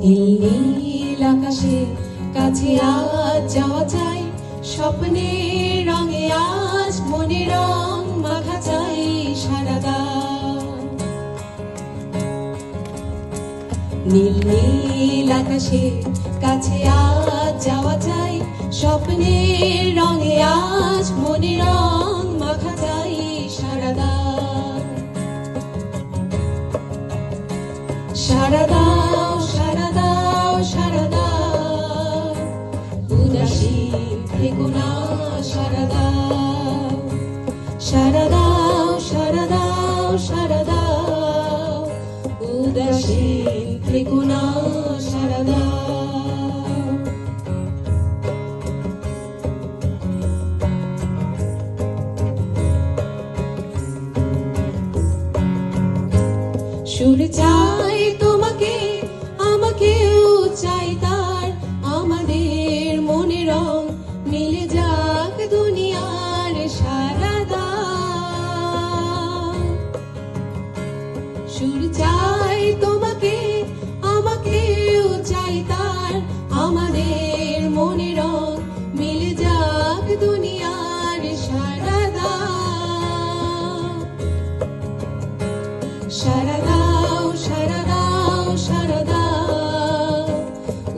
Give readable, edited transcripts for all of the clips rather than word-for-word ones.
নীল নীল আকাশে কাছে আজ যাওয়া চাই, স্বপ্নের রঙে আজ মনে রং মাখা চাই সারাদা। নীল নীল আকাশে কাছে আজ যাওয়া চাই, স্বপ্নের রঙে আজ মনে রং মাখা চাই সারাদা। সারাদাও সারাদাও সারাদাও, উদাসীন থেকো না সারাদাও। সারাদাও সারাদাও সারাদাও, উদাসীন থেকো না সারাদাও। সুর চাই তোমাকে আমাকেও চাই তার, আমাদের মনে রং মিলে যাক দুনিয়ার সারাদা। সুর চাই তোমাকে আমাকেও চাই তার, আমাদের মনে রং মিলে যাক দুনিয়ার সারাদা। সারাদাও সারাদাও সারাদাও,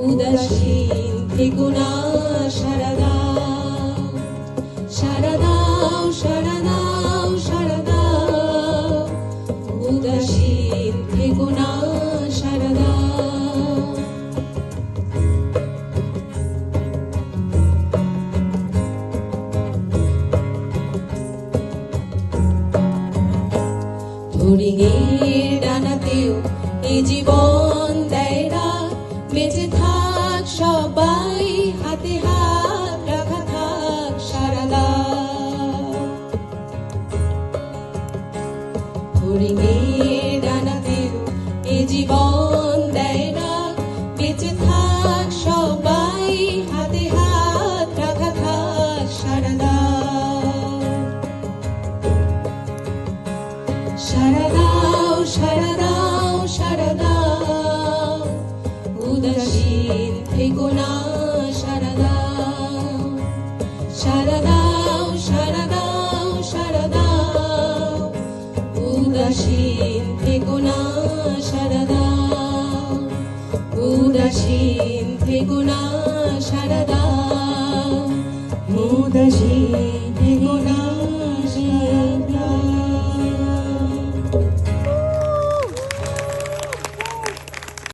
উদাসীন থেকো না সারাদাও। সারাদাও সারাদাও সারাদাও, উদাসীন থেকো না সারাদাও। ফড়িংয়ের ডানাতেও এ জীবন দেয় রাত, বেঁচে থাক সবাই হাতে হাত রাখা থাক সারাদা। ফড়িংয়ের ডানাতেও এ জীবন দেয় রাত, বেঁচে থাক সবাই হাতে হাত রাখা থাক সারাদা। সারাদাও সারাদাও সারাদাও, উদাসীন থেকো না সারাদাও। সারাদাও সারাদাও সারাদাও, উদাসীন থেকো না সারাদাও। উদাসীন থেকো না সারাদাও, উদাসীন